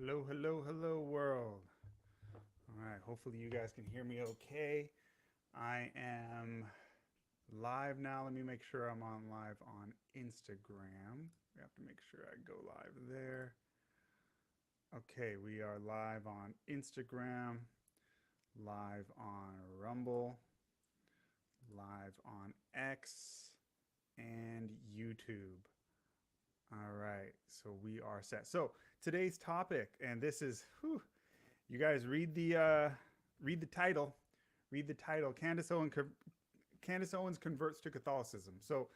Hello, hello, hello, world. All right, hopefully you guys can hear me okay. I am live now. Let me make sure I'm on live on Instagram. We have to make sure I go live there. Okay, we are live on Instagram, live on Rumble, live on X, and YouTube. All right, so we are set. So today's topic, and this is, whew, you guys read the title. Read the title. Candace Owens converts to Catholicism. So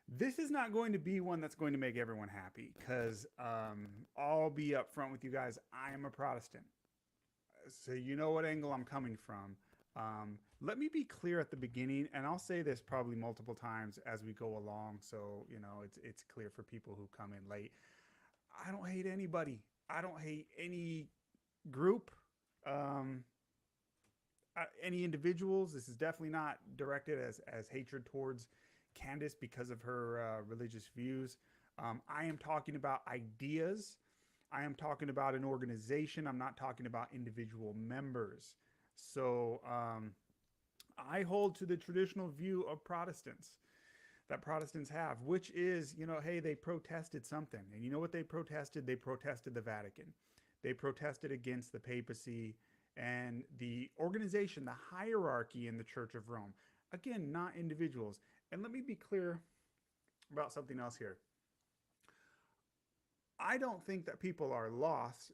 this is not going to be one that's going to make everyone happy because I'll be upfront with you guys. I am a Protestant, so you know what angle I'm coming from. Let me be clear at the beginning, and I'll say this probably multiple times as we go along, so you know it's clear for people who come in late. I don't hate anybody. I don't hate any group. Um, any individuals. This is definitely not directed as hatred towards Candace because of her religious views. I am talking about ideas. I am talking about an organization. I'm not talking about individual members. So I hold to the traditional view of Protestants that Protestants have, which is, you know, hey, they protested something. And you know what they protested? They protested the Vatican. They protested against the papacy and the organization, the hierarchy in the Church of Rome. Again, not individuals. And let me be clear about something else here. I don't think that people are lost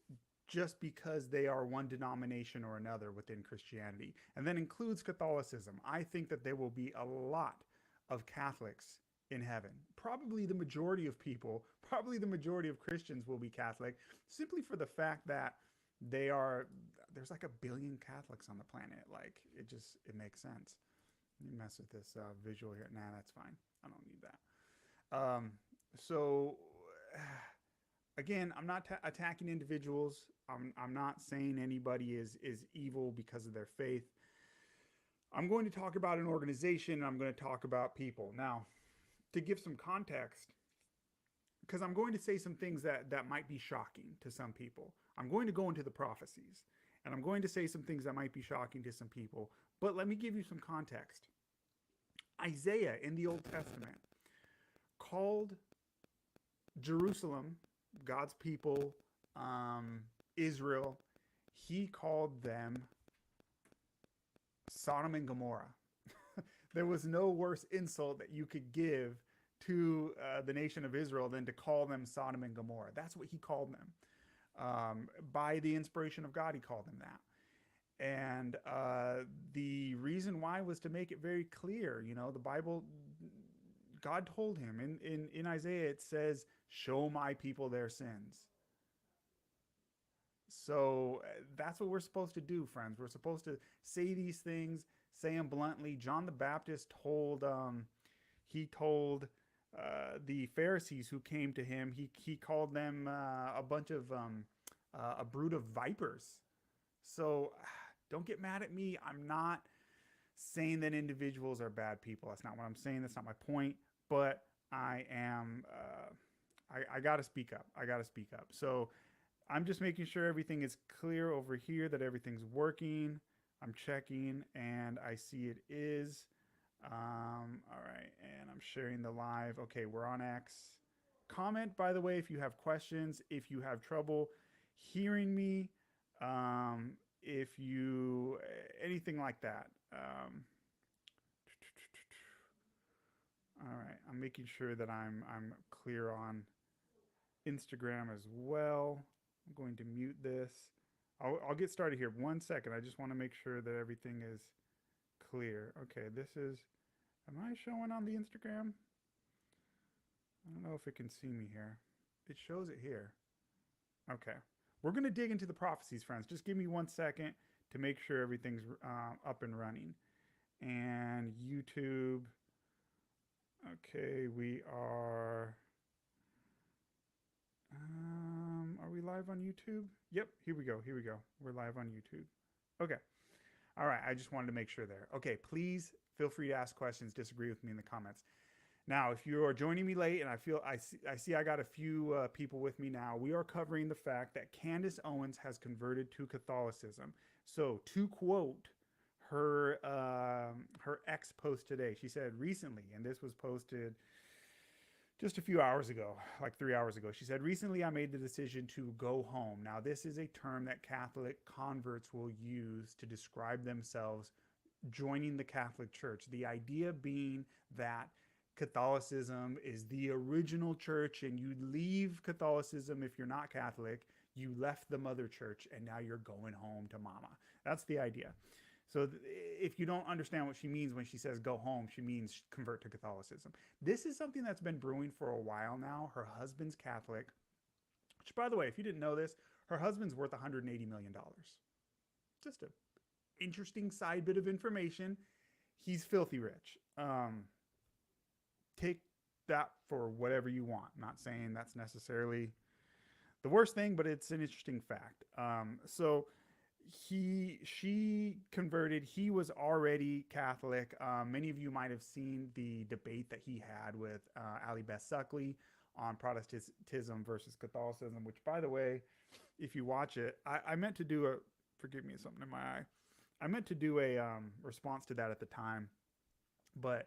just because they are one denomination or another within Christianity, and that includes Catholicism. I think that there will be a lot of Catholics in heaven. Probably the majority of people, probably the majority of Christians will be Catholic simply for the fact that they are there's like 1 billion Catholics on the planet. Like it makes sense. Let me mess with this visual here. Nah, that's fine. I don't need that. So again, I'm not attacking individuals. I'm not saying anybody is evil because of their faith. I'm going to talk about an organization. I'm going to talk about people. Now, to give some context, because I'm going to say some things that might be shocking to some people. I'm going to go into the prophecies, and I'm going to say some things that might be shocking to some people. But let me give you some context. Isaiah in the Old Testament called Jerusalem, God's people, Israel, he called them Sodom and Gomorrah. There was no worse insult that you could give to the nation of Israel than to call them Sodom and Gomorrah. That's what he called them. By the inspiration of God, he called them that. And the reason why was to make it very clear. You know, the Bible, God told him in Isaiah, it says, show my people their sins. So that's what we're supposed to do, friends. We're supposed to say these things, say them bluntly. John the Baptist he told the Pharisees who came to him, he called them a bunch of a brood of vipers. So don't get mad at me. I'm not saying that individuals are bad people. That's not what I'm saying. That's not my point. But I am. I got to speak up. I got to speak up. So I'm just making sure everything is clear over here, that everything's working. I'm checking and I see it is. All right, and I'm sharing the live. Okay, we're on X. Comment, by the way, if you have questions, if you have trouble hearing me, if you anything like that. All right, I'm making sure that I'm clear on Instagram as well. I'm going to mute this. I'll get started here. 1 second. I just want to make sure that everything is clear. Okay, this is. Am I showing on the Instagram? I don't know if it can see me here. It shows it here. Okay. We're going to dig into the prophecies, friends. Just give me 1 second to make sure everything's up and running. And YouTube. Okay, we are. Are we live on YouTube? Yep, here we go. Here we go. We're live on YouTube. Okay. All right. I just wanted to make sure there. Okay. Please feel free to ask questions, disagree with me in the comments. Now, if you are joining me late, and I see I got a few people with me now, we are covering the fact that Candace Owens has converted to Catholicism. So, to quote her ex post today, she said recently, and this was posted just a few hours ago, like 3 hours ago. She said, recently I made the decision to go home. Now, this is a term that Catholic converts will use to describe themselves joining the Catholic Church. The idea being that Catholicism is the original church and you leave Catholicism if you're not Catholic. You left the mother church and now you're going home to mama. That's the idea. So if you don't understand what she means when she says go home, she means convert to Catholicism. This is something that's been brewing for a while now. Her husband's Catholic, which, by the way, if you didn't know this, her husband's worth $180 million. Just an interesting side bit of information. He's filthy rich. Take that for whatever you want. I'm not saying that's necessarily the worst thing, but it's an interesting fact. So she converted. He was already Catholic. Many of you might have seen the debate that he had with Ali Beth Suckley on Protestantism versus Catholicism, which, by the way, if you watch it, I meant to do a, forgive me, something in my eye. I meant to do a response to that at the time, but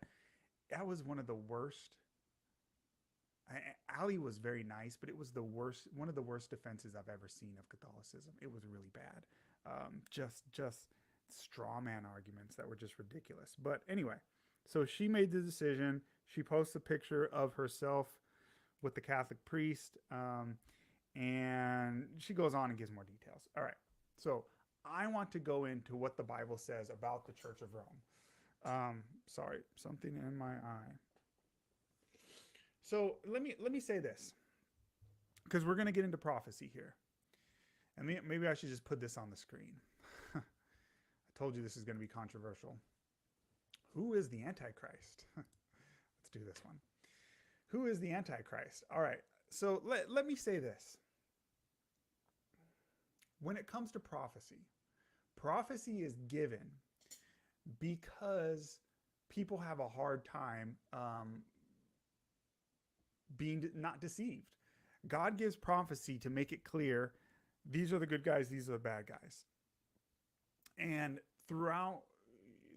that was one of the worst. Ali was very nice, but it was the worst, one of the worst defenses I've ever seen of Catholicism. It was really bad. Just straw man arguments that were just ridiculous. But anyway, so she made the decision. She posts a picture of herself with the Catholic priest, and she goes on and gives more details. All right, so I want to go into what the Bible says about the Church of Rome. Sorry, something in my eye. So let me say this, because we're going to get into prophecy here. And maybe I should just put this on the screen. I told you this is going to be controversial. Who is the Antichrist? Let's do this one. Who is the Antichrist? All right. So let me say this. When it comes to prophecy, prophecy is given because people have a hard time being not deceived. God gives prophecy to make it clear these are the good guys, these are the bad guys. And throughout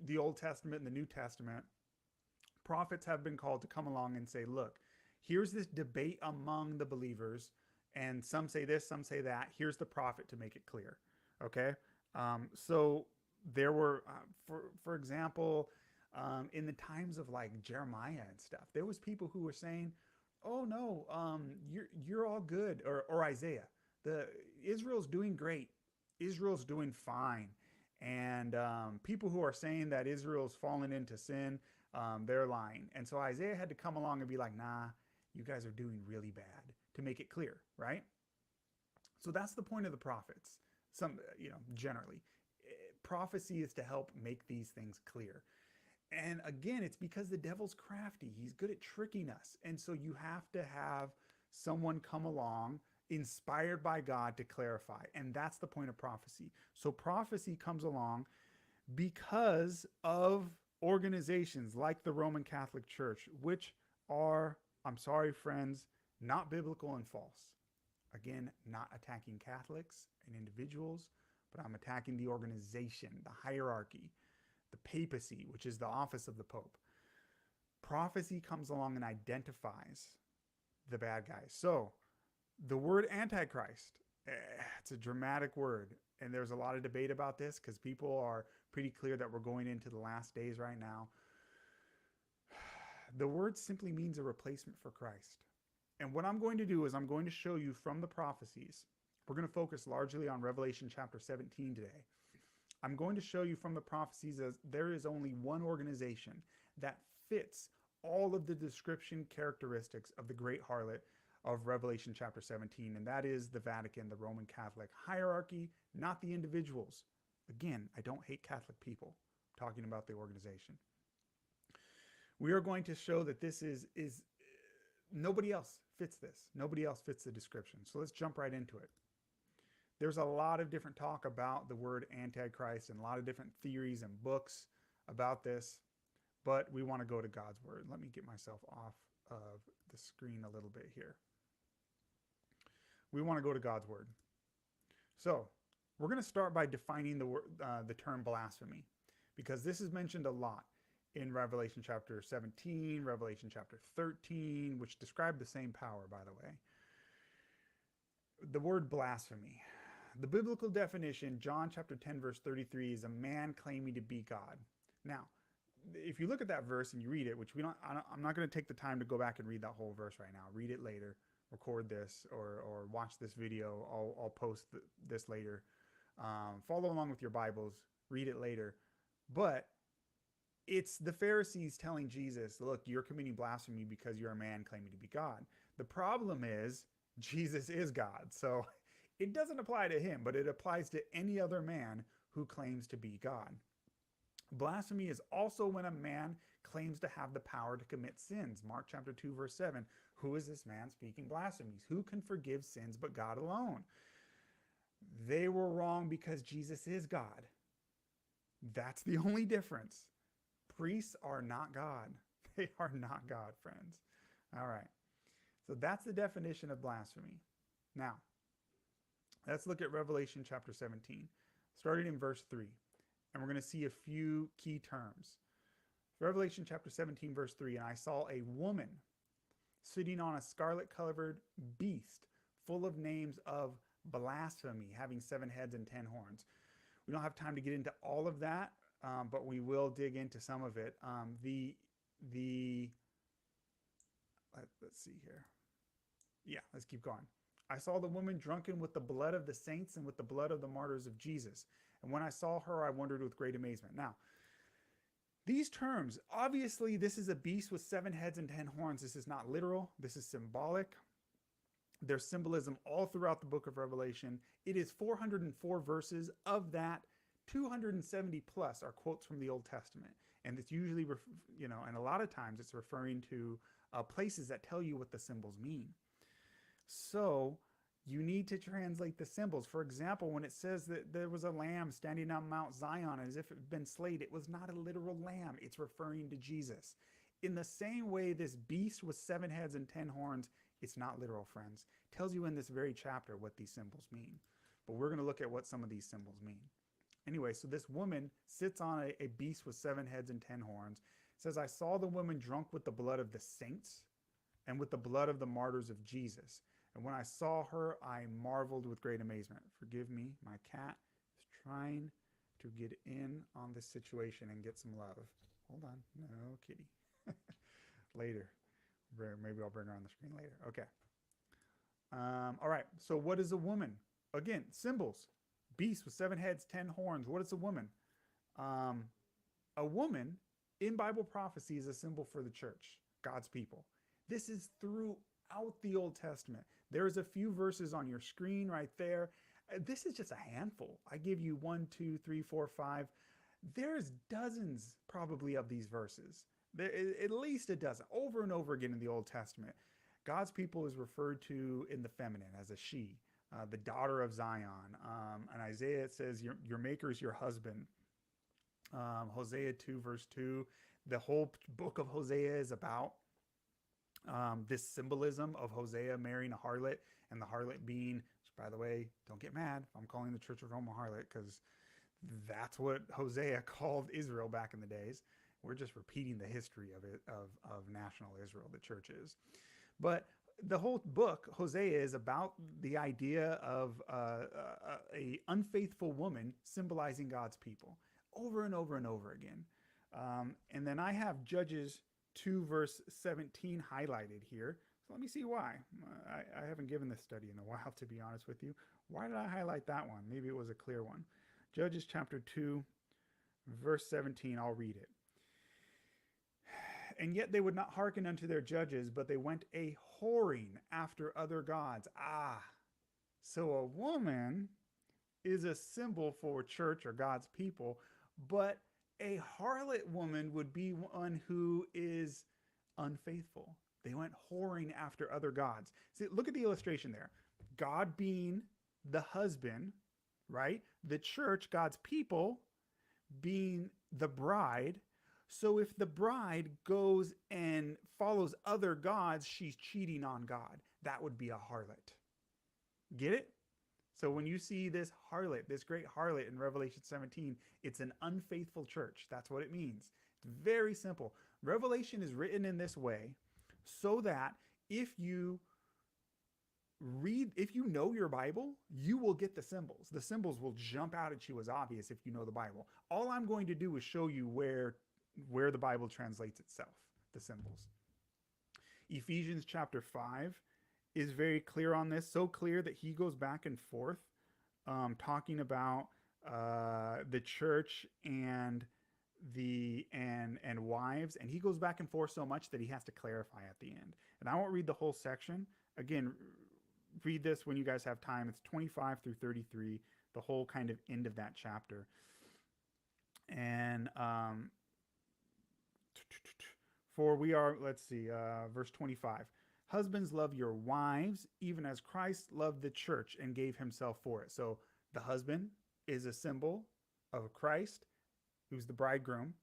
the Old Testament and the New Testament, prophets have been called to come along and say, look, here's this debate among the believers, and some say this, some say that. Here's the prophet to make it clear. Okay? So there were, for example, in the times of like Jeremiah and stuff, there was people who were saying, oh no, you're all good, or Isaiah. Israel's doing great. Israel's doing fine. And people who are saying that Israel's fallen into sin, they're lying. And so Isaiah had to come along and be like, nah, you guys are doing really bad, to make it clear, right? So that's the point of the prophets. Generally, prophecy is to help make these things clear. And again, it's because the devil's crafty. He's good at tricking us. And so you have to have someone come along inspired by God to clarify. And that's the point of prophecy. So prophecy comes along because of organizations like the Roman Catholic Church, which are, I'm sorry, friends, not biblical and false. Again, not attacking Catholics and individuals, but I'm attacking the organization, the hierarchy, the papacy, which is the office of the Pope. Prophecy comes along and identifies the bad guys. So the word Antichrist, it's a dramatic word. And there's a lot of debate about this because people are pretty clear that we're going into the last days right now. The word simply means a replacement for Christ. And what I'm going to do is I'm going to show you from the prophecies. We're going to focus largely on Revelation chapter 17 today. I'm going to show you from the prophecies as there is only one organization that fits all of the description characteristics of the great harlot of Revelation chapter 17, and that is the Vatican, the Roman Catholic hierarchy, not the individuals. Again, I don't hate Catholic people. I'm talking about the organization. We are going to show that this is nobody else fits this. Nobody else fits the description. So let's jump right into it. There's a lot of different talk about the word Antichrist and a lot of different theories and books about this. but we want to go to God's word. Let me get myself off of the screen a little bit here. We want to go to God's word. So we're going to start by defining the term blasphemy, because this is mentioned a lot in Revelation chapter 17, Revelation chapter 13, which describe the same power, by the way. The word blasphemy. The biblical definition, John chapter 10, verse 33, is a man claiming to be God. Now, if you look at that verse and you read it, which I'm not going to take the time to go back and read that whole verse right now. Read it later, record this, or watch this video. I'll post this later. Follow along with your Bibles, read it later. But it's the Pharisees telling Jesus, look, you're committing blasphemy because you're a man claiming to be God. The problem is Jesus is God. So it doesn't apply to him, but it applies to any other man who claims to be God. Blasphemy is also when a man claims to have the power to commit sins. Mark chapter 2, verse 7. Who is this man speaking blasphemies? Who can forgive sins but God alone? They were wrong because Jesus is God. That's the only difference. Priests are not God. They are not God, friends. All right. So that's the definition of blasphemy. Now, let's look at Revelation chapter 17, starting in verse 3. And we're going to see a few key terms. Revelation chapter 17, verse 3. And I saw a woman sitting on a scarlet-covered beast full of names of blasphemy, having 7 heads and 10 horns. We don't have time to get into all of that, but we will dig into some of it. Let's see here. Yeah, let's keep going. I saw the woman drunken with the blood of the saints and with the blood of the martyrs of Jesus. And when I saw her, I wondered with great amazement. Now, these terms, obviously, this is a beast with 7 heads and 10 horns. This is not literal. This is symbolic. There's symbolism all throughout the book of Revelation. It is 404 verses. Of that, 270 plus are quotes from the Old Testament. And it's usually, and a lot of times it's referring to places that tell you what the symbols mean. So you need to translate the symbols. For example, when it says that there was a lamb standing on Mount Zion as if it had been slain, it was not a literal lamb. It's referring to Jesus. In the same way, this beast with 7 heads and 10 horns, it's not literal, friends. It tells you in this very chapter what these symbols mean. But we're going to look at what some of these symbols mean. Anyway, so this woman sits on a beast with 7 heads and 10 horns. It says, I saw the woman drunk with the blood of the saints and with the blood of the martyrs of Jesus. And when I saw her, I marveled with great amazement. Forgive me, my cat is trying to get in on this situation and get some love. Hold on. No, kitty. Later. Maybe I'll bring her on the screen later. Okay. All right. So what is a woman? Again, symbols. Beast with 7 heads, 10 horns. What is a woman? A woman in Bible prophecy is a symbol for the church, God's people. This is throughout the Old Testament. There's a few verses on your screen right there. This is just a handful. I give you 1, 2, 3, 4, 5. There's dozens probably of these verses. At least a dozen, over and over again in the Old Testament. God's people is referred to in the feminine as a she, the daughter of Zion. And Isaiah, it says, your maker is your husband. Hosea 2, verse 2. The whole book of Hosea is about this symbolism of Hosea marrying a harlot, and the harlot being, by the way, don't get mad if I'm calling the Church of Rome a harlot, because that's what Hosea called Israel back in the days. We're just repeating the history of it, of national Israel, the church is. But the whole book, Hosea, is about the idea of a unfaithful woman symbolizing God's people over and over and over again. And then I have Judges 2, verse 17 highlighted here. So let me see why. I haven't given this study in a while, to be honest with you. Why did I highlight that one? Maybe it was a clear one. Judges chapter 2, verse 17, I'll read it. And yet they would not hearken unto their judges, but they went a whoring after other gods. So a woman is a symbol for church or God's people, but a harlot woman would be one who is unfaithful. They went whoring after other gods. See, look at the illustration there. God being the husband, right? The church, God's people, being the bride. So if the bride goes and follows other gods, she's cheating on God. That would be a harlot. Get it? So when you see this harlot, this great harlot in Revelation 17, it's an unfaithful church. That's what it means. It's very simple. Revelation is written in this way so that if you if you know your Bible, you will get the symbols. The symbols will jump out at you as obvious if you know the Bible. All I'm going to do is show you where the Bible translates itself, the symbols. Ephesians chapter 5 is very clear on this, so clear that he goes back and forth talking about the church and wives, and he goes back and forth so much that he has to clarify at the end. And I won't read the whole section. Again, read this when you guys have time. It's 25 through 33, the whole kind of end of that chapter. And for we are, let's see, verse 25. Husbands, love your wives, even as Christ loved the church and gave himself for it. So the husband is a symbol of Christ, who's the bridegroom,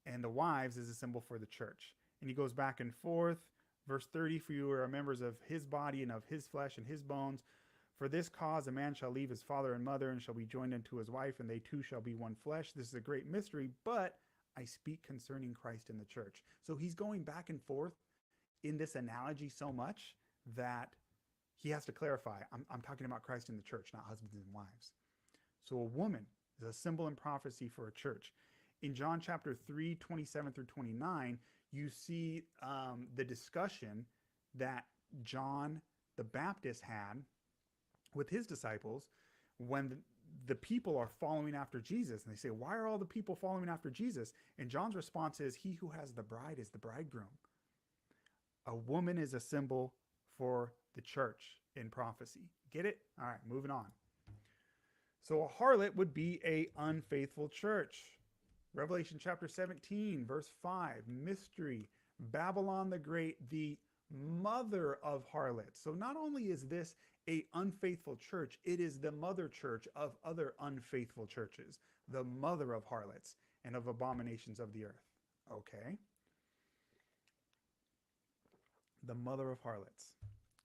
and the wives is a symbol for the church. And he goes back and forth. Verse 30, for you are members of his body and of his flesh and his bones. For this cause a man shall leave his father and mother and shall be joined unto his wife, and they two shall be one flesh. This is a great mystery, but I speak concerning Christ and the church. So he's going back and forth in this analogy so much that he has to clarify. I'm talking about Christ and the church, not husbands and wives. So a woman is a symbol and prophecy for a church. In John chapter 3, 27 through 29, you see the discussion that John the Baptist had with his disciples when the people are following after Jesus. And they say, why are all the people following after Jesus? And John's response is, he who has the bride is the bridegroom. A woman is a symbol for the church in prophecy. Get it? All right, moving on. So a harlot would be a unfaithful church. Revelation chapter 17, verse 5, mystery, Babylon the Great, the mother of harlots. So not only is this a unfaithful church, it is the mother church of other unfaithful churches, the mother of harlots and of abominations of the earth. Okay. The mother of harlots.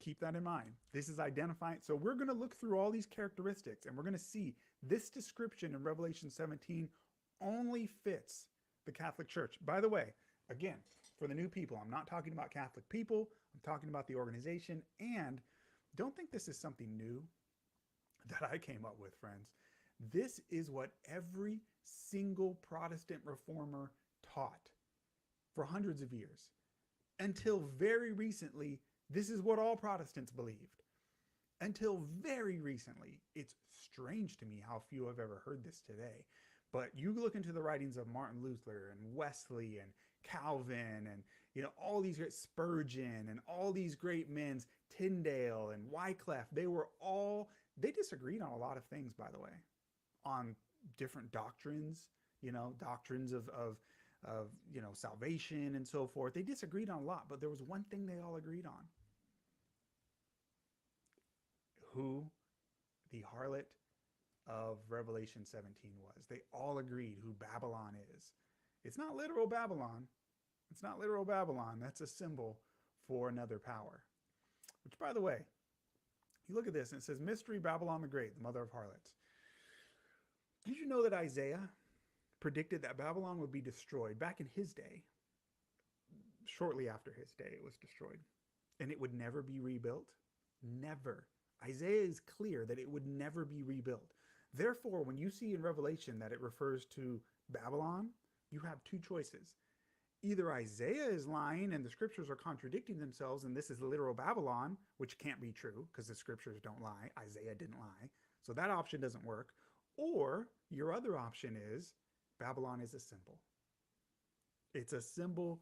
Keep that in mind. This is identifying. So we're going to look through all these characteristics and we're going to see this description in Revelation 17 only fits the Catholic Church. By the way, again, for the new people, I'm not talking about Catholic people. I'm talking about the organization. And don't think this is something new that I came up with, friends. This is what every single Protestant reformer taught for hundreds of years. Until very recently, this is what all Protestants believed. Until very recently. It's strange to me how few have ever heard this today. But you look into the writings of Martin Luther and Wesley and Calvin and all these great Spurgeon and all these great men, Tyndale and Wycliffe, they disagreed on a lot of things, by the way, on different doctrines, doctrines of salvation and so forth. They disagreed on a lot, but there was one thing they all agreed on. Who the harlot of Revelation 17 was. They all agreed who Babylon is. It's not literal Babylon. It's not literal Babylon. That's a symbol for another power. Which, by the way, you look at this and it says, mystery, Babylon the Great, the mother of harlots. Did you know that Isaiah predicted that Babylon would be destroyed back in his day? Shortly after his day, it was destroyed. And it would never be rebuilt. Never. Isaiah is clear that it would never be rebuilt. Therefore, when you see in Revelation that it refers to Babylon, you have two choices. Either Isaiah is lying and the scriptures are contradicting themselves and this is literal Babylon, which can't be true because the scriptures don't lie. Isaiah didn't lie. So that option doesn't work. Or your other option is Babylon is a symbol. It's a symbol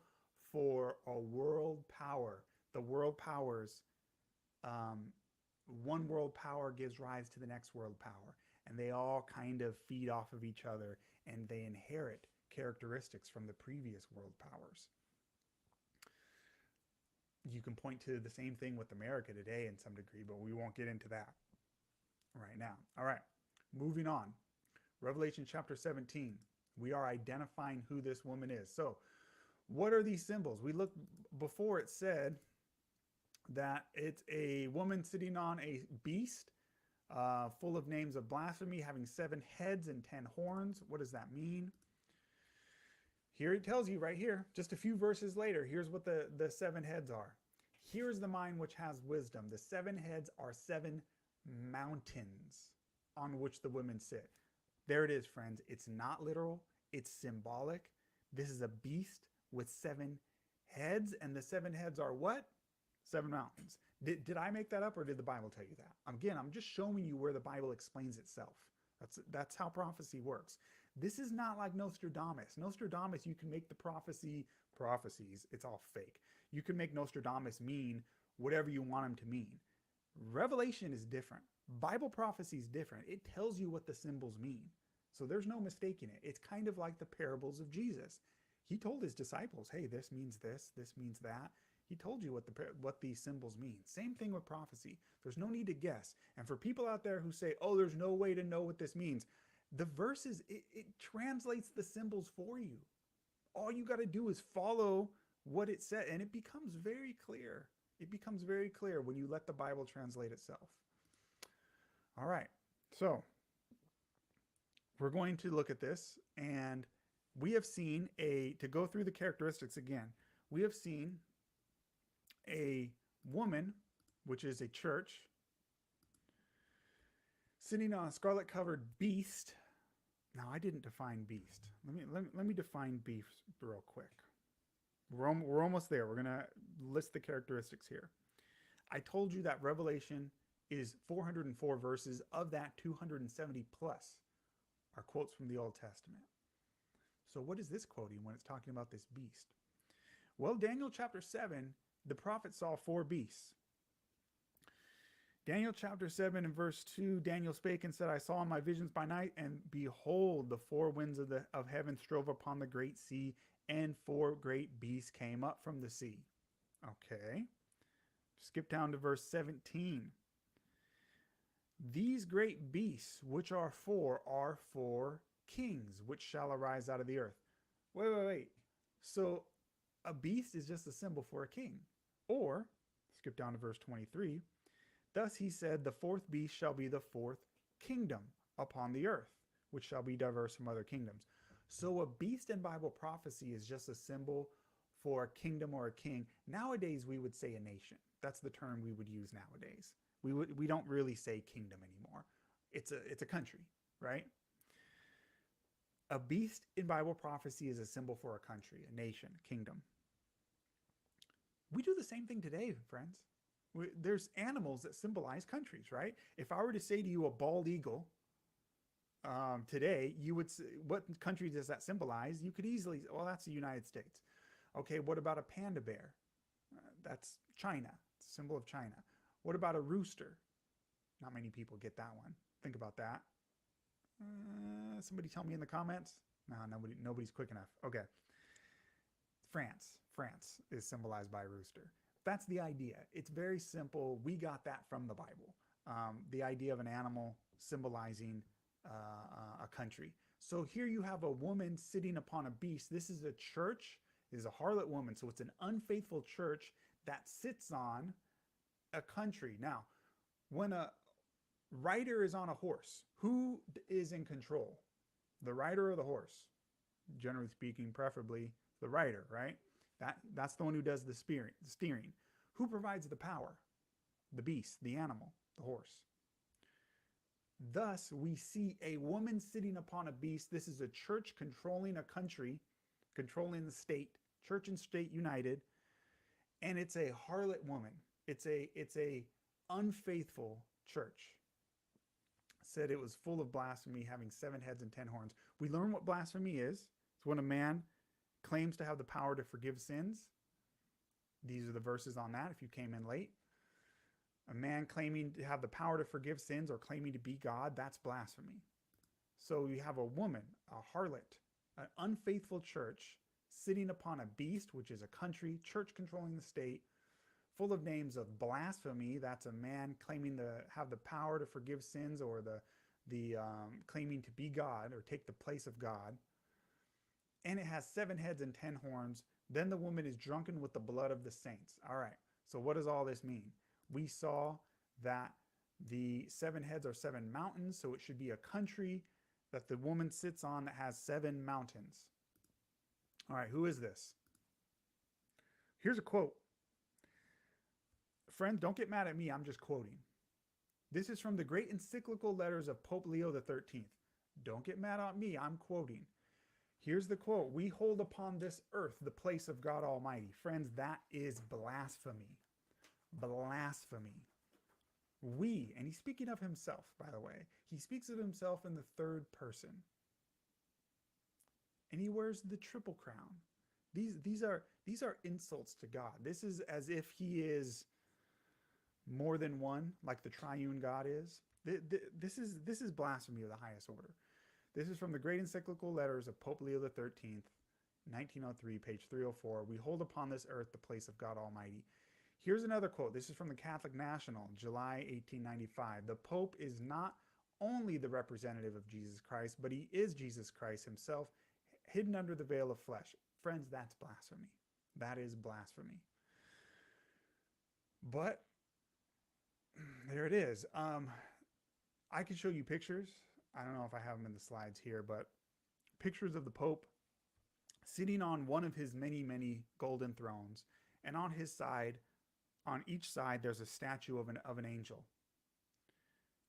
for a world power. The world powers, one world power gives rise to the next world power. And they all kind of feed off of each other and they inherit characteristics from the previous world powers. You can point to the same thing with America today in some degree, but we won't get into that right now. All right, moving on. Revelation chapter 17. We are identifying who this woman is. So, what are these symbols? We looked before, it said that it's a woman sitting on a beast full of names of blasphemy, having 7 heads and 10 horns. What does that mean? Here it tells you right here, just a few verses later, here's what the 7 heads are. Here's the mind which has wisdom. The 7 heads are 7 mountains on which the women sit. There it is, friends. It's not literal, it's symbolic. This is a beast with 7 heads, and the 7 heads are what? 7 mountains. Did I make that up, or did the Bible tell you that? Again, I'm just showing you where the Bible explains itself. That's how prophecy works. This is not like Nostradamus. Nostradamus, you can make the prophecies, it's all fake. You can make Nostradamus mean whatever you want him to mean. Revelation is different. Bible prophecy is different. It tells you what the symbols mean. So there's no mistaking it. It's kind of like the parables of Jesus. He told his disciples, hey, this means this means that. He told you what these symbols mean. Same thing with prophecy. There's no need to guess. And for people out there who say, oh, there's no way to know what this means, the verses, it translates the symbols for you. All you got to do is follow what it said, and it becomes very clear. It becomes very clear when you let the Bible translate itself. All right, so we're going to look at this, and we have seen to go through the characteristics again, we have seen a woman, which is a church, sitting on a scarlet covered beast. Now, I didn't define beast. Let me define beast real quick. We're almost there. We're going to list the characteristics here. I told you that Revelation is 404 verses. Of that, 270 plus are quotes from the Old Testament. So what is this quoting when it's talking about this beast? Well, Daniel chapter 7, the prophet saw 4 beasts. Daniel chapter 7 and verse 2, Daniel spake and said, I saw in my visions by night, and behold, the 4 winds of heaven strove upon the great sea, and 4 great beasts came up from the sea. Okay. Skip down to verse 17. These great beasts, which are 4 kings, which shall arise out of the earth. Wait. So a beast is just a symbol for a king. Or, skip down to verse 23, thus he said, the 4th beast shall be the 4th kingdom upon the earth, which shall be diverse from other kingdoms. So a beast in Bible prophecy is just a symbol for a kingdom or a king. Nowadays, we would say a nation. That's the term we would use nowadays. We don't really say kingdom anymore. It's a country, right? A beast in Bible prophecy is a symbol for a country, a nation, a kingdom. We do the same thing today, friends. There's animals that symbolize countries, right? If I were to say to you a bald eagle today, you would say, what country does that symbolize? You could easily, well, that's the United States. Okay, what about a panda bear? That's China. It's a symbol of China. What about a rooster? Not many people get that one. Think about that. Somebody tell me in the comments. No, nobody's quick enough. Okay. France is symbolized by a rooster. That's the idea. It's very simple. We got that from the Bible. The idea of an animal symbolizing a country. So here you have a woman sitting upon a beast. This is a church. It is a harlot woman. So it's an unfaithful church that sits on a country. Now, when a rider is on a horse, who is in control? The rider or the horse? Generally speaking, preferably the rider, right? That's the one who does the steering. Who provides the power? The beast, the animal, the horse. Thus, we see a woman sitting upon a beast. This is a church controlling a country, controlling the state, church and state united, and it's a harlot woman. It's a unfaithful church. Said it was full of blasphemy, having 7 heads and 10 horns. We learn what blasphemy is. It's when a man claims to have the power to forgive sins. These are the verses on that if you came in late. A man claiming to have the power to forgive sins or claiming to be God, that's blasphemy. So you have a woman, a harlot, an unfaithful church sitting upon a beast, which is a country, church controlling the state, full of names of blasphemy. That's a man claiming to have the power to forgive sins or the claiming to be God or take the place of God. and it has 7 heads and 10 horns. Then the woman is drunken with the blood of the saints. All right. So what does all this mean? We saw that the 7 heads are 7 mountains, so it should be a country that the woman sits on that has 7 mountains. All right, who is this? Here's a quote. Friends, don't get mad at me. I'm just quoting. This is from the great encyclical letters of Pope Leo XIII. Don't get mad at me. I'm quoting. Here's the quote. We hold upon this earth the place of God Almighty. Friends, that is blasphemy. Blasphemy. We, and he's speaking of himself, by the way. He speaks of himself in the third person. And he wears the triple crown. These are insults to God. This is as if he is more than one, like the triune God is. This is blasphemy of the highest order. This is from the great encyclical letters of Pope Leo XIII, 1903, page 304. We hold upon this earth the place of God Almighty. Here's another quote. This is from the Catholic National, July 1895. The Pope is not only the representative of Jesus Christ, but he is Jesus Christ himself, hidden under the veil of flesh. Friends, that's blasphemy. That is blasphemy. But there it is. I can show you pictures. I don't know if I have them in the slides here, but pictures of the Pope sitting on one of his many, many golden thrones. And on his side, on each side, there's a statue of an angel.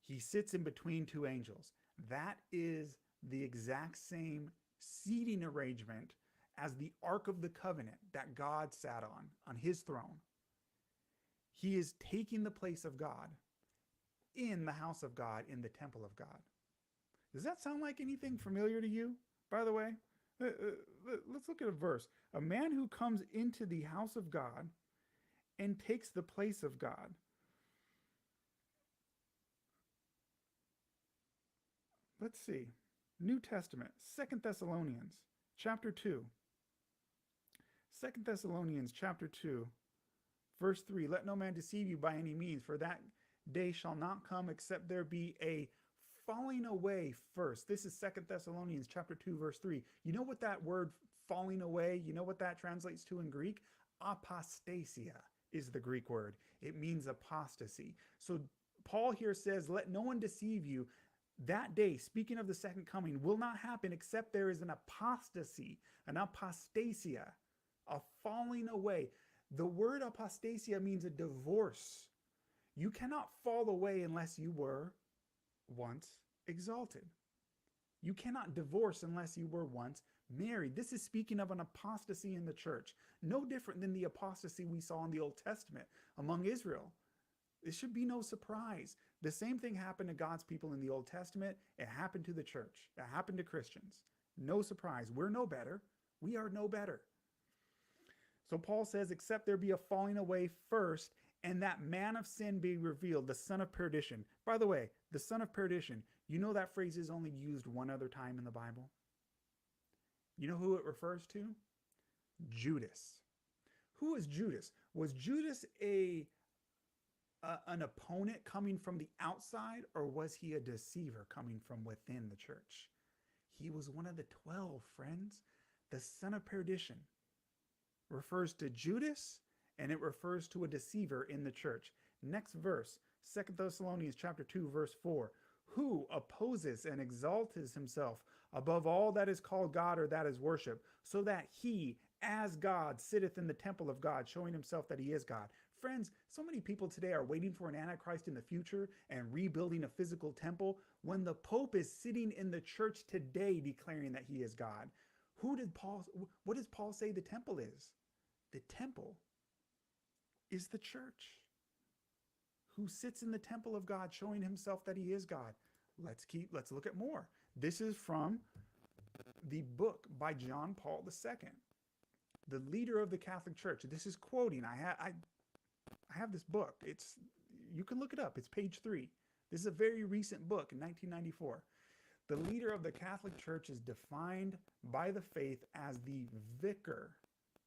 He sits in between 2 angels. That is the exact same seating arrangement as the Ark of the Covenant that God sat on his throne. He is taking the place of God in the house of God, in the temple of God. Does that sound like anything familiar to you, by the way? Let's look at a verse. A man who comes into the house of God and takes the place of God. Let's see. New Testament, 2 Thessalonians, chapter 2. 2 Thessalonians, chapter 2, verse 3. Let no man deceive you by any means, for that day shall not come except there be a falling away first. This is 2 Thessalonians, chapter 2, verse 3. You know what that word falling away, you know what that translates to in Greek? Apostasia is the Greek word. It means apostasy. So Paul here says, let no one deceive you. That day, speaking of the second coming, will not happen except there is an apostasy, an apostasia, a falling away. The word apostasia means a divorce. You cannot fall away unless you were once exalted. You cannot divorce unless you were once married. This is speaking of an apostasy in the church. No different than the apostasy we saw in the Old Testament among Israel. It should be no surprise. The same thing happened to God's people in the Old Testament. It happened to the church. It happened to Christians. No surprise. We're no better. We are no better. So Paul says, except there be a falling away first, and that man of sin be revealed, the son of perdition. By the way, the son of perdition, you know that phrase is only used one other time in the Bible? You know who it refers to? Judas. Who is Judas? Was Judas an opponent coming from the outside, or was he a deceiver coming from within the church? He was one of the 12, friends. The son of perdition refers to Judas, and it refers to a deceiver in the church. Next verse, 2 Thessalonians chapter 2, verse 4. Who opposes and exalts himself above all that is called God or that is worship, so that he, as God, sitteth in the temple of God, showing himself that he is God. Friends, so many people today are waiting for an Antichrist in the future and rebuilding a physical temple when the Pope is sitting in the church today declaring that he is God. What does Paul say the temple is? The temple is the church, who sits in the temple of God showing himself that he is God. Let's look at more. This is from the book by John Paul II, the leader of the Catholic Church. This is quoting. I have this book. You can look it up. It's page 3. This is a very recent book in 1994. The leader of the Catholic Church is defined by the faith as the vicar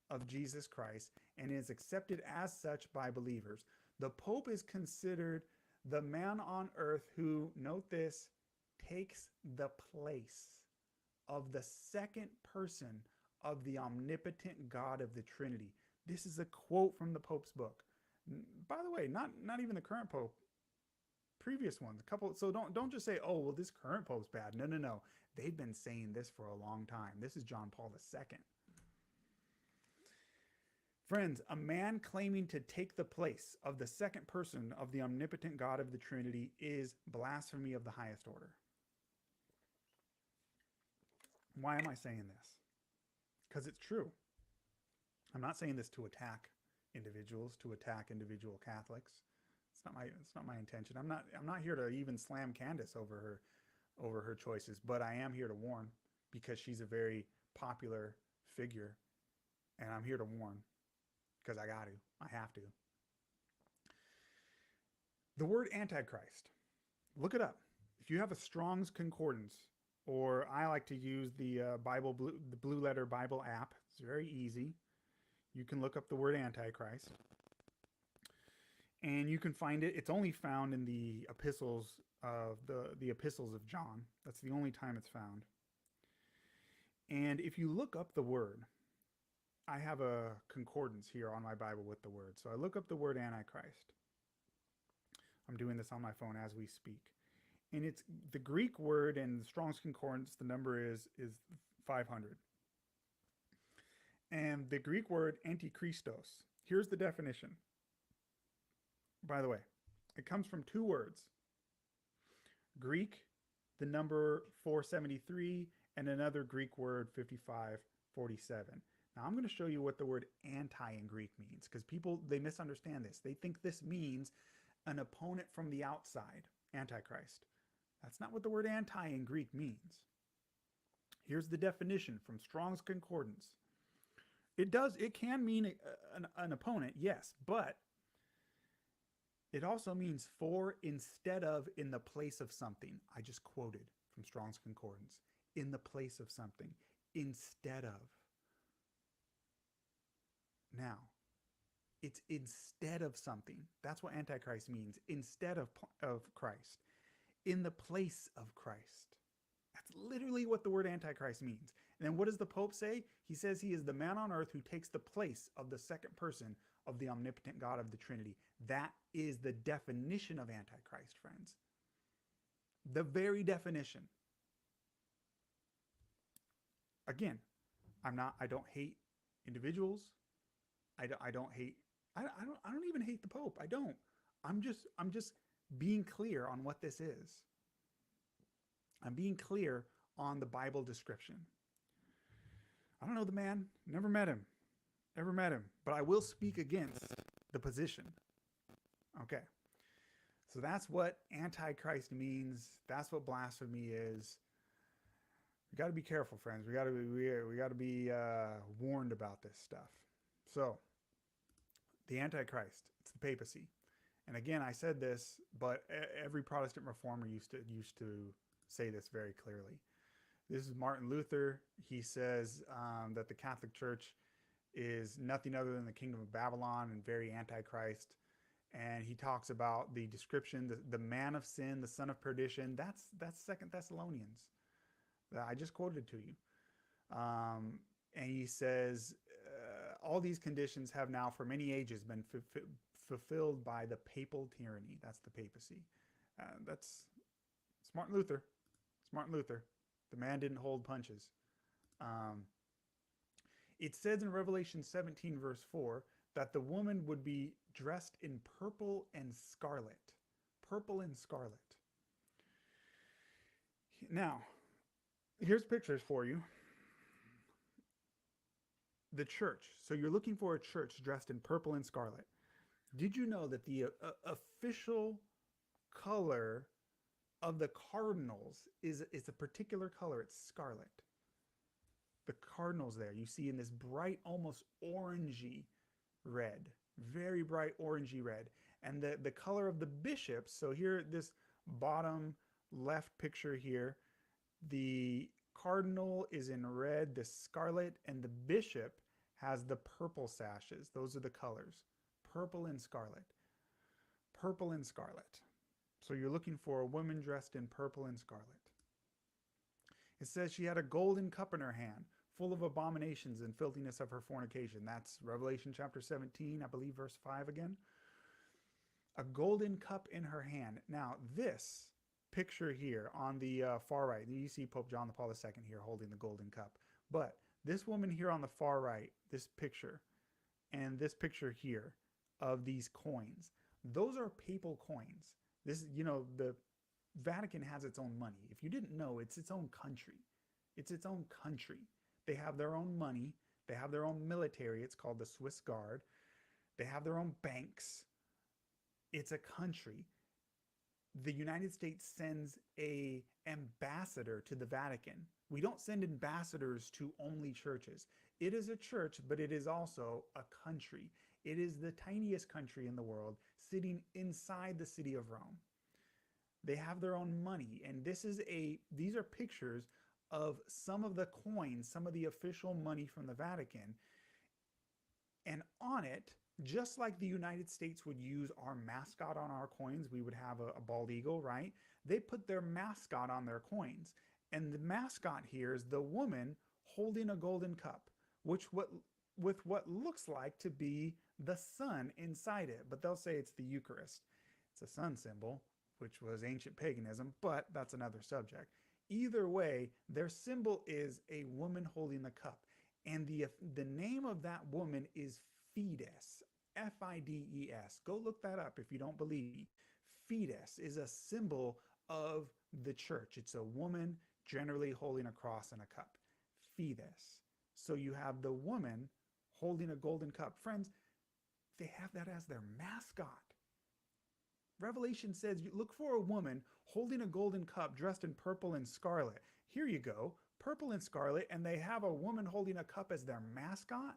of Jesus Christ and is accepted as such by believers. The Pope is considered the man on earth who, note this, takes the place of the second person of the omnipotent God of the Trinity. This is a quote from the Pope's book. By the way, not even the current Pope, previous ones, a couple. So don't just say, oh well, this current Pope's bad. No, no, no. They've been saying this for a long time. This is John Paul II. Friends, a man claiming to take the place of the second person of the omnipotent God of the Trinity is blasphemy of the highest order. Why am I saying this? Because it's true. I'm not saying this to attack individuals, to attack individual Catholics. It's not my intention. I'm not here to even slam Candace over her choices, but I am here to warn because she's a very popular figure, and I'm here to warn because I have to. The word Antichrist, look it up. If you have a Strong's Concordance, or I like to use the the Blue Letter Bible app. It's very easy. You can look up the word Antichrist, and you can find it. It's only found in the epistles of the epistles of John. That's the only time it's found. And if you look up the word, I have a concordance here on my Bible with the word. So I look up the word Antichrist. I'm doing this on my phone as we speak. And it's the Greek word, and the Strong's Concordance, the number is 500. And the Greek word antichristos, here's the definition. By the way, it comes from two words. Greek, the number 473, and another Greek word 5547. Now I'm going to show you what the word anti in Greek means, because people, they misunderstand this. They think this means an opponent from the outside, Antichrist. That's not what the word anti in Greek means. Here's the definition from Strong's Concordance. It can mean an opponent, yes, but it also means for, instead of, in the place of something. I just quoted from Strong's Concordance. In the place of something, instead of. Now, it's instead of something. That's what Antichrist means. Instead of Christ. In the place of Christ. That's literally what the word Antichrist means. And then what does the Pope say? He says he is the man on earth who takes the place of the second person of the omnipotent God of the Trinity. That is the definition of Antichrist, friends. The very definition. Again, I don't hate individuals. I don't even hate the Pope. I don't. I'm just being clear on what this is. I'm being clear on the Bible description. I don't know the man, never met him, but I will speak against the position. Okay. So that's what Antichrist means. That's what blasphemy is. We got to be careful, friends. We got to be warned about this stuff. So, the Antichrist, it's the papacy. And again, I said this, but every Protestant reformer used to say this very clearly. This is Martin Luther. He says that the Catholic Church is nothing other than the kingdom of Babylon and very Antichrist. And he talks about the description, the man of sin, the son of perdition. That's 2 Thessalonians. I just quoted to you. And he says, all these conditions have now for many ages been fulfilled by the papal tyranny. That's the papacy. It's Martin Luther. It's Martin Luther. The man didn't hold punches. It says in Revelation 17, verse 4, that the woman would be dressed in purple and scarlet. Purple and scarlet. Now, here's pictures for you. The church. So you're looking for a church dressed in purple and scarlet. Did you know that the official color of the cardinals is a particular color? It's scarlet. The cardinals there, you see in this bright, almost orangey red. Very bright orangey red. And the color of the bishops, so here, this bottom left picture here, the cardinal is in red, the scarlet, and the bishop has the purple sashes. Those are the colors. Purple and scarlet. Purple and scarlet. So you're looking for a woman dressed in purple and scarlet. It says she had a golden cup in her hand, full of abominations and filthiness of her fornication. That's Revelation chapter 17, I believe, verse 5 again. A golden cup in her hand. Now, this picture here on the far right, you see Pope John Paul II here holding the golden cup. But this woman here on the far right, this picture, and this picture here of these coins, those are papal coins. This, the Vatican has its own money. If you didn't know, it's its own country. It's its own country. They have their own money. They have their own military. It's called the Swiss Guard. They have their own banks. It's a country. The United States sends a ambassador to the Vatican. We don't send ambassadors to only churches. It is a church, but it is also a country. It is the tiniest country in the world, sitting inside the city of Rome. They have their own money, and these are pictures of some of the coins, some of the official money from the Vatican. And on it, just like the United States would use our mascot on our coins, we would have a bald eagle, right? They put their mascot on their coins. And the mascot here is the woman holding a golden cup, with what looks like to be the sun inside it. But they'll say it's the Eucharist. It's a sun symbol, which was ancient paganism, but that's another subject. Either way, their symbol is a woman holding the cup. And the name of that woman is Fides, Fides. Go look that up if you don't believe me. Fides is a symbol of the church. It's a woman generally holding a cross and a cup. Fides. So you have the woman holding a golden cup. Friends, they have that as their mascot. Revelation says, you look for a woman holding a golden cup dressed in purple and scarlet. Here you go, purple and scarlet, and they have a woman holding a cup as their mascot.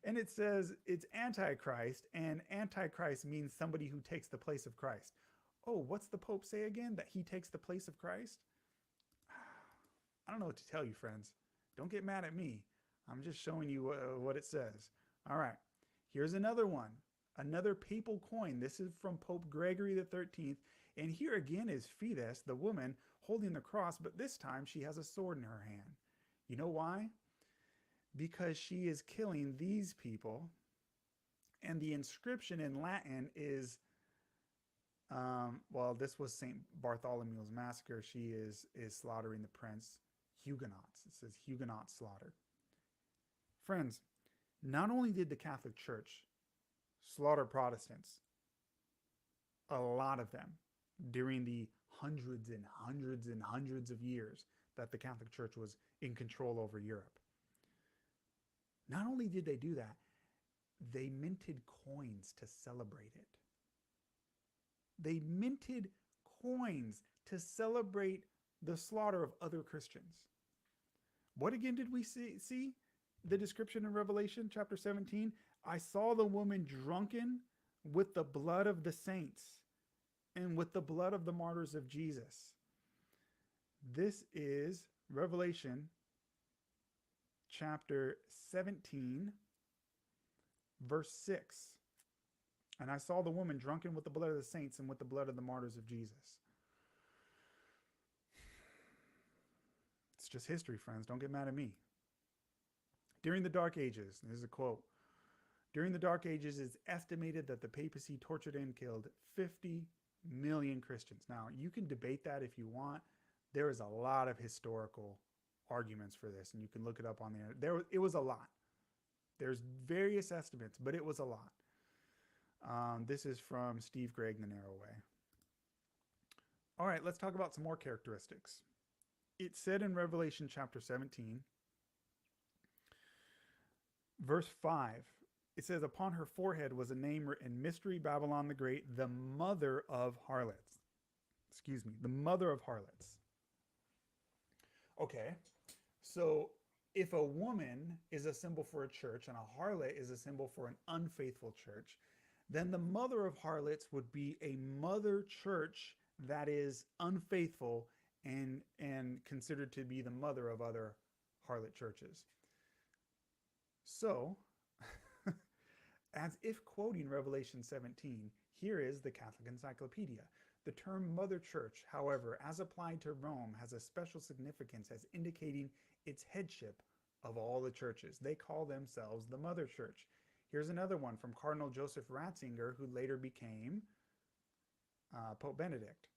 And it says it's Antichrist, and Antichrist means somebody who takes the place of Christ. Oh, what's the Pope say again? That he takes the place of Christ? I don't know what to tell you, friends. Don't get mad at me. I'm just showing you what it says. All right, here's another one. Another papal coin. This is from Pope Gregory the 13th. And here again is Fides, the woman, holding the cross, but this time she has a sword in her hand. You know why? Because she is killing these people. And the inscription in Latin is, this was St. Bartholomew's massacre. She is slaughtering the prince. Huguenots. It says Huguenot slaughter. Friends, not only did the Catholic Church slaughter Protestants, a lot of them, during the hundreds and hundreds and hundreds of years that the Catholic Church was in control over Europe. Not only did they do that, they minted coins to celebrate it. They minted coins to celebrate the slaughter of other Christians. What again did we see? The description in Revelation chapter 17. I saw the woman drunken with the blood of the saints and with the blood of the martyrs of Jesus. This is Revelation chapter 17, verse 6. And I saw the woman drunken with the blood of the saints and with the blood of the martyrs of Jesus. It's just history, friends. Don't get mad at me. During the Dark Ages, this is a quote, during the Dark Ages, it's estimated that the papacy tortured and killed 50 million Christians. Now, you can debate that if you want. There is a lot of historical arguments for this, and you can look it up on the internet. It was a lot. There's various estimates, but it was a lot. This is from Steve Gregg, The Narrow Way. All right, let's talk about some more characteristics. It said in Revelation chapter 17, verse 5, it says, upon her forehead was a name written, Mystery Babylon the Great, the mother of harlots. Excuse me, the mother of harlots. Okay, so if a woman is a symbol for a church and a harlot is a symbol for an unfaithful church, then the mother of harlots would be a mother church that is unfaithful and considered to be the mother of other harlot churches. So, as if quoting Revelation 17, here is the Catholic Encyclopedia. The term Mother Church, however, as applied to Rome, has a special significance as indicating its headship of all the churches. They call themselves the Mother Church. Here's another one from Cardinal Joseph Ratzinger, who later became Pope Benedict.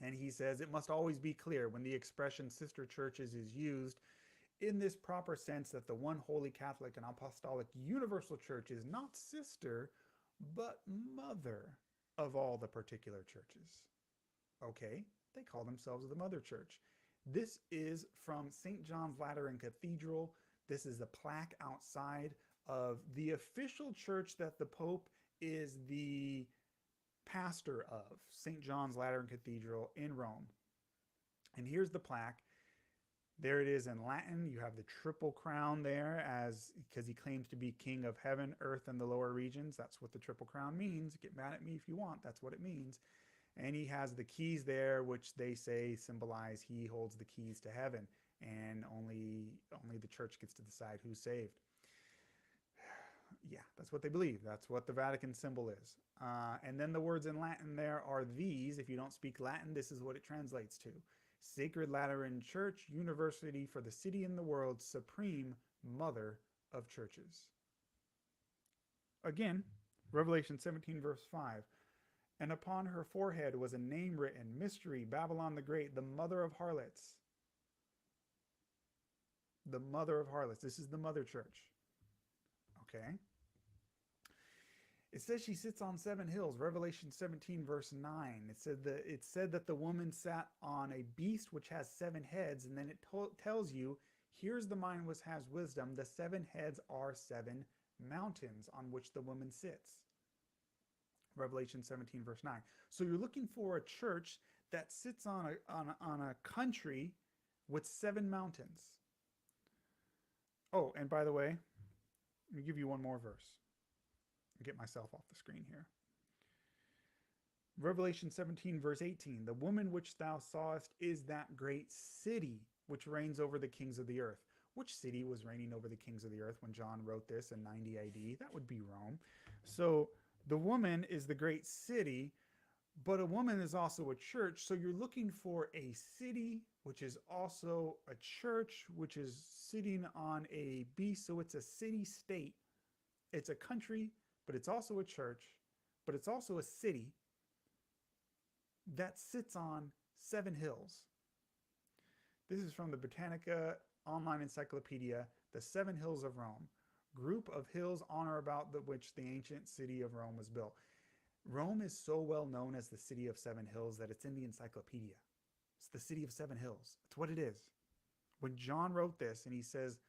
And he says, it must always be clear when the expression sister churches is used in this proper sense that the one holy Catholic and Apostolic Universal Church is not sister, but mother of all the particular churches. Okay, they call themselves the Mother Church. This is from St. John's Lateran Cathedral. This is a plaque outside of the official church that the Pope is the pastor of, St. John's Lateran Cathedral in Rome. And here's the plaque. There it is in Latin. You have the triple crown there, as because he claims to be king of heaven, earth, and the lower regions. That's what the triple crown means. Get mad at me if you want. That's what it means. And he has the keys there, which they say symbolize he holds the keys to heaven, and only the church gets to decide who's saved. Yeah, that's what they believe. That's what the Vatican symbol is. And then the words in Latin there are these. If you don't speak Latin, this is what it translates to. Sacred Lateran Church, University for the City and the World, Supreme Mother of Churches. Again, Revelation 17, verse 5. And upon her forehead was a name written, Mystery, Babylon the Great, the mother of harlots. The mother of harlots. This is the Mother Church. Okay. It says she sits on 7 hills, Revelation 17, verse 9. It said that the woman sat on a beast which has 7 heads, and then it tells you, here's the mind which has wisdom. The 7 heads are 7 mountains on which the woman sits. Revelation 17, verse 9. So you're looking for a church that sits on a country with 7 mountains. Oh, and by the way, let me give you one more verse. Get myself off the screen here. Revelation 17, verse 18. The woman which thou sawest is that great city which reigns over the kings of the earth. Which city was reigning over the kings of the earth when John wrote this in 90 AD? That would be Rome. So the woman is the great city, but a woman is also a church. So you're looking for a city which is also a church, which is sitting on a beast. So it's a city-state. It's a country, but it's also a church, but it's also a city that sits on 7 hills. This is from the Britannica Online Encyclopedia, the 7 Hills of Rome, group of hills on or about which the ancient city of Rome was built. Rome is so well known as the city of 7 hills that it's in the encyclopedia. It's the city of 7 hills. It's what it is. When John wrote this and he says,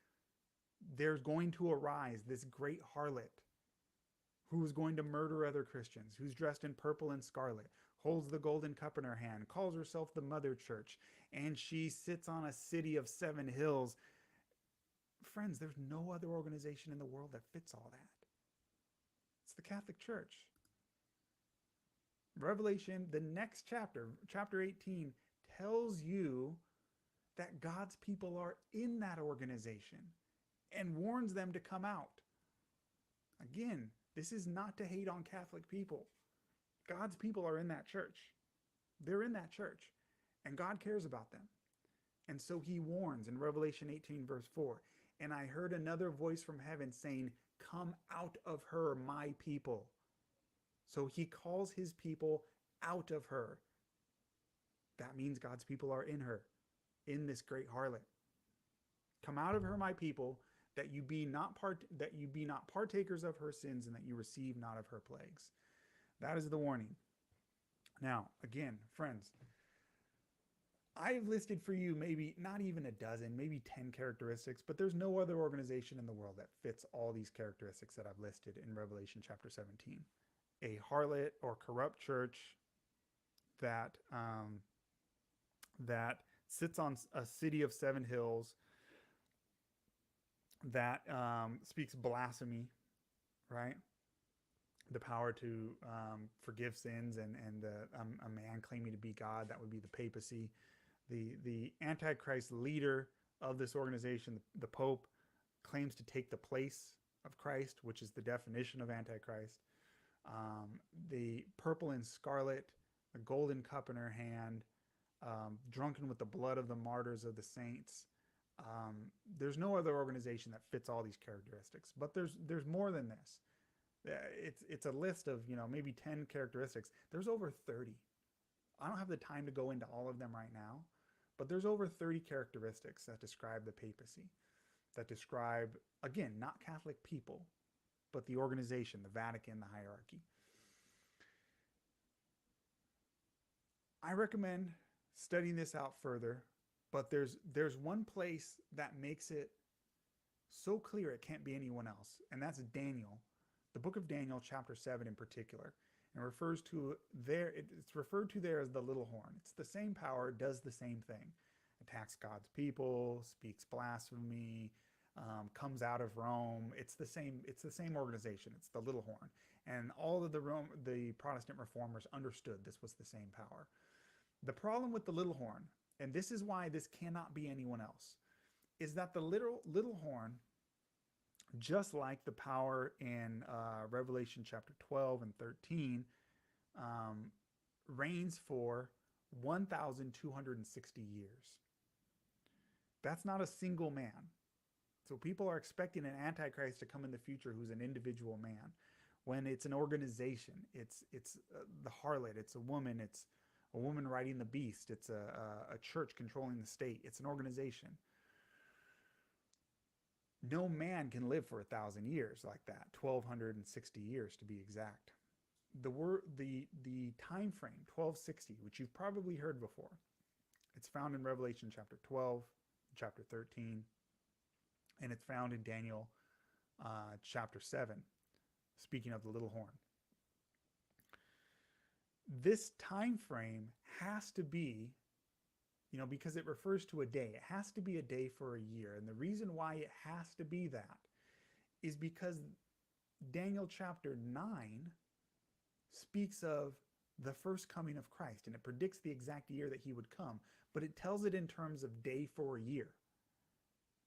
there's going to arise this great harlot who is going to murder other Christians, who's dressed in purple and scarlet, holds the golden cup in her hand, calls herself the Mother Church, and she sits on a city of 7 hills. Friends, there's no other organization in the world that fits all that. It's the Catholic Church. Revelation, the next chapter, chapter 18, tells you that God's people are in that organization and warns them to come out. Again, this is not to hate on Catholic people. God's people are in that church. They're in that church, and God cares about them. And so he warns in Revelation 18, verse 4, and I heard another voice from heaven saying, come out of her, my people. So he calls his people out of her. That means God's people are in her, in this great harlot. Come out of her, my people, that you be not partakers of her sins, and that you receive not of her plagues. That is the warning. Now, again, friends, I've listed for you maybe not even a dozen, maybe 10 characteristics, but there's no other organization in the world that fits all these characteristics that I've listed in Revelation chapter 17. A harlot or corrupt church that sits on a city of 7 hills, that speaks blasphemy, right? The power to forgive sins, and a man claiming to be God, that would be the papacy. The Antichrist leader of this organization, the Pope, claims to take the place of Christ, which is the definition of Antichrist. The purple and scarlet a golden cup in her hand, drunken with the blood of the martyrs of the saints. There's no other organization that fits all these characteristics, but there's more than this. It's a list of maybe 10 characteristics. There's over 30. I don't have the time to go into all of them right now, but there's over 30 characteristics that describe the papacy, that describe, again, not Catholic people, but the organization, the Vatican, the hierarchy. I recommend studying this out further, but there's one place that makes it so clear it can't be anyone else, and that's Daniel, the book of Daniel, chapter 7 in particular. And refers to there, it's referred to there as the little horn. It's the same power, does the same thing. Attacks God's people, speaks blasphemy, comes out of Rome. It's the same organization. It's the little horn. And all of the Protestant reformers understood this was the same power. The problem with the little horn, and this is why this cannot be anyone else, is that the little horn, just like the power in Revelation chapter 12 and 13, reigns for 1,260 years. That's not a single man. So people are expecting an antichrist to come in the future who's an individual man, when it's an organization. It's the harlot. It's a woman. It's a woman riding the beast. It's a church controlling the state. It's an organization. No man can live for 1,000 years like that, 1,260 years to be exact. The time frame, 1260, which you've probably heard before, it's found in Revelation chapter 12, chapter 13, and it's found in Daniel chapter 7, speaking of the little horn. This time frame has to be, because it refers to a day. It has to be a day for a year. And the reason why it has to be that is because Daniel chapter 9 speaks of the first coming of Christ, and it predicts the exact year that he would come, but it tells it in terms of day for a year.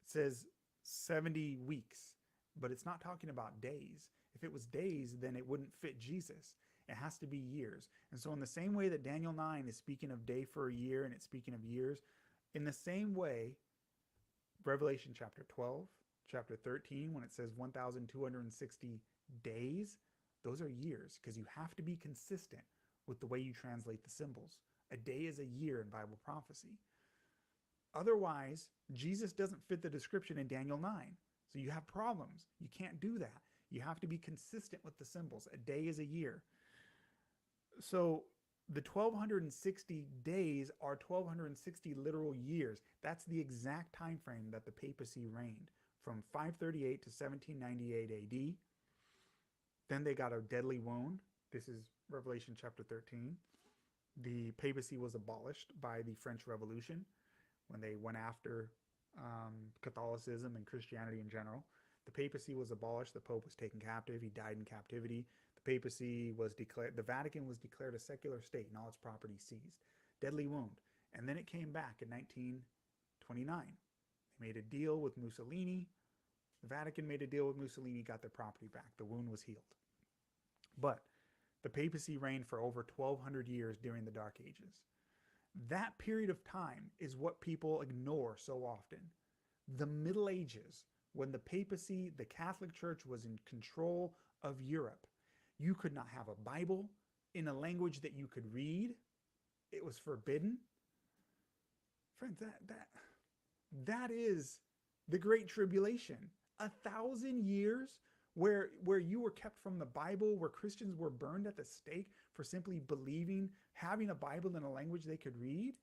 It says 70 weeks, but it's not talking about days. If it was days, then it wouldn't fit Jesus. It has to be years. And so in the same way that Daniel 9 is speaking of day for a year and it's speaking of years, in the same way, Revelation chapter 12, chapter 13, when it says 1,260 days, those are years, because you have to be consistent with the way you translate the symbols. A day is a year in Bible prophecy. Otherwise, Jesus doesn't fit the description in Daniel 9. So you have problems. You can't do that. You have to be consistent with the symbols. A day is a year. So the 1,260 days are 1,260 literal years. That's the exact time frame that the papacy reigned, from 538 to 1798 AD. Then they got a deadly wound. This is Revelation chapter 13. The papacy was abolished by the French Revolution when they went after Catholicism and Christianity in general. The papacy was abolished. The Pope was taken captive. He died in captivity. The papacy was declared, the Vatican was declared a secular state and all its property seized. Deadly wound. And then it came back in 1929. They made a deal with Mussolini. The Vatican made a deal with Mussolini, got their property back. The wound was healed. But the papacy reigned for over 1,200 years during the Dark Ages. That period of time is what people ignore so often. The Middle Ages, when the papacy, the Catholic Church, was in control of Europe. You could not have a Bible in a language that you could read. It was forbidden. Friends, that is the Great Tribulation. 1,000 years where you were kept from the Bible, where Christians were burned at the stake for simply believing, having a Bible in a language they could read.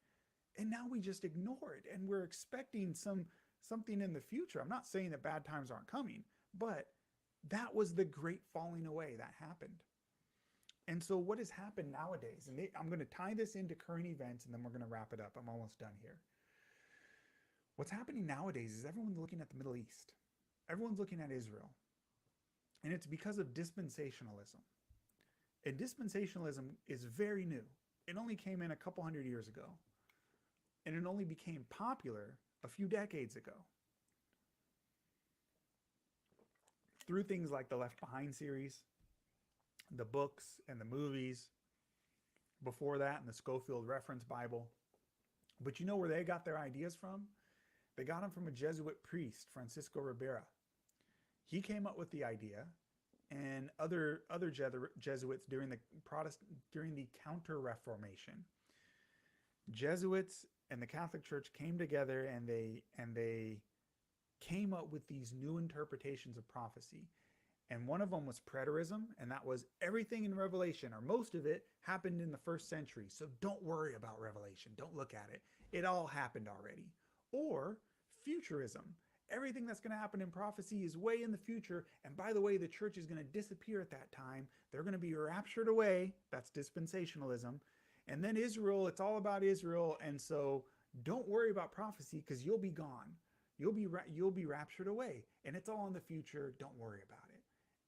And now we just ignore it, and we're expecting something in the future. I'm not saying that bad times aren't coming, but that was the great falling away that happened. And so what has happened nowadays, and I'm going to tie this into current events, and then we're going to wrap it up. I'm almost done here. What's happening nowadays is everyone's looking at the Middle East. Everyone's looking at Israel. And it's because of dispensationalism. And dispensationalism is very new. It only came in a couple hundred years ago. And it only became popular a few decades ago. Through things like the Left Behind series, the books and the movies, before that in the Schofield Reference Bible. But you know where they got their ideas from? They got them from a Jesuit priest, Francisco Ribera. He came up with the idea, and other Jesuits during the Counter Reformation. Jesuits and the Catholic Church came together, and they came up with these new interpretations of prophecy. And one of them was preterism, and that was everything in Revelation, or most of it, happened in the first century. So don't worry about Revelation. Don't look at it. It all happened already. Or futurism. Everything that's going to happen in prophecy is way in the future. And by the way, the church is going to disappear at that time. They're going to be raptured away. That's dispensationalism. And then Israel, it's all about Israel. And so don't worry about prophecy because you'll be gone. You'll be raptured away. And it's all in the future. Don't worry about it.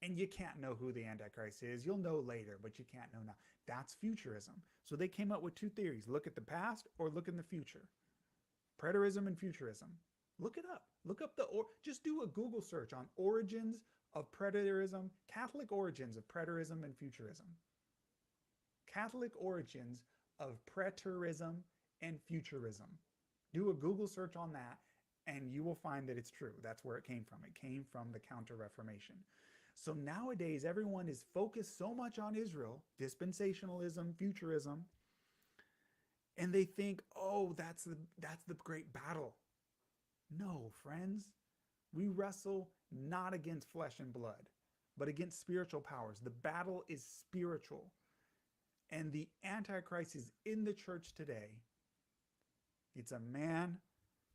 And you can't know who the Antichrist is. You'll know later, but you can't know now. That's futurism. So they came up with two theories. Look at the past or look in the future. Preterism and futurism. Look it up. Look up just do a Google search on origins of preterism, Catholic origins of preterism and futurism. Catholic origins of preterism and futurism. Do a Google search on that and you will find that it's true. That's where it came from. It came from the Counter-Reformation. So nowadays, everyone is focused so much on Israel, dispensationalism, futurism, and they think, oh, that's the great battle. No, friends. We wrestle not against flesh and blood, but against spiritual powers. The battle is spiritual. And the Antichrist is in the church today. It's a man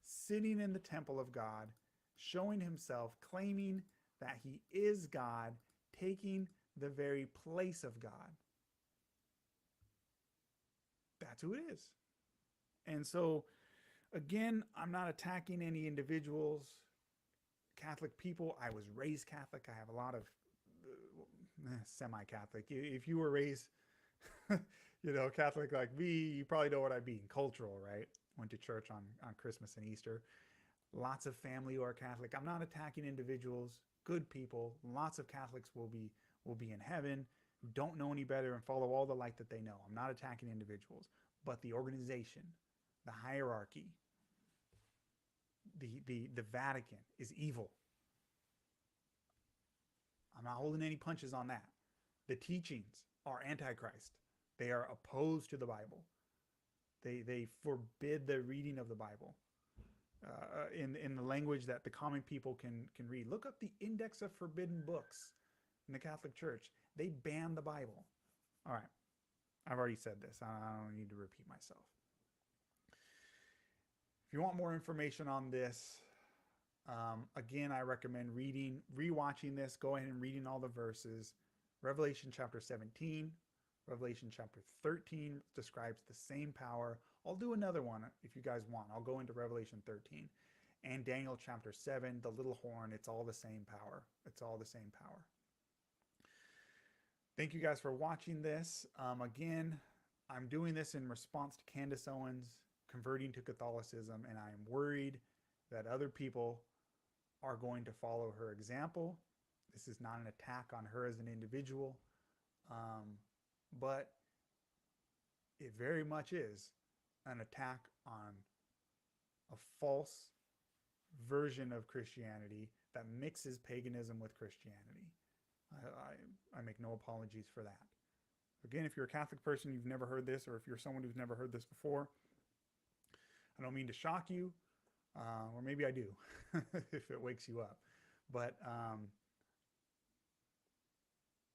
sitting in the temple of God, showing himself, claiming that he is God, taking the very place of God. That's who it is. And so, again, I'm not attacking any individuals, Catholic people. I was raised Catholic. I have a lot of semi-Catholic. If you were raised, Catholic like me, you probably know what I mean. Cultural, right? Went to church on Christmas and Easter. Lots of family who are Catholic. I'm not attacking individuals. Good people. Lots of Catholics will be in heaven who don't know any better and follow all the light that they know. I'm not attacking individuals, but the organization, the hierarchy, the Vatican is evil. I'm not holding any punches on that. The teachings are Antichrist. They are opposed to the Bible. They forbid the reading of the Bible. In the language that the common people can read. Look up the Index of Forbidden Books in the Catholic Church. They ban the Bible. All right. I've already said this. I don't need to repeat myself. If you want more information on this, again, I recommend rewatching this. Go ahead and reading all the verses. Revelation chapter 17, Revelation chapter 13 describes the same power. I'll do another one if you guys want. I'll go into Revelation 13. And Daniel chapter 7, the little horn, it's all the same power. It's all the same power. Thank you guys for watching this. Again, I'm doing this in response to Candace Owens converting to Catholicism, and I am worried that other people are going to follow her example. This is not an attack on her as an individual, but it very much is an attack on a false version of Christianity that mixes paganism with Christianity. I make no apologies for that. Again, if you're a Catholic person, you've never heard this, or if you're someone who's never heard this before, I don't mean to shock you, or maybe I do, if it wakes you up. But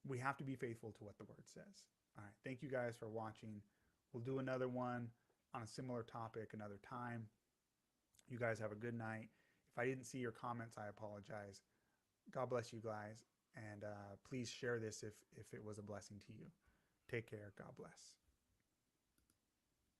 we have to be faithful to what the Word says. All right, thank you guys for watching. We'll do another one on a similar topic another time. You guys have a good night. If I didn't see your comments, I apologize. God bless you guys. And please share this if it was a blessing to you. Take care. God bless.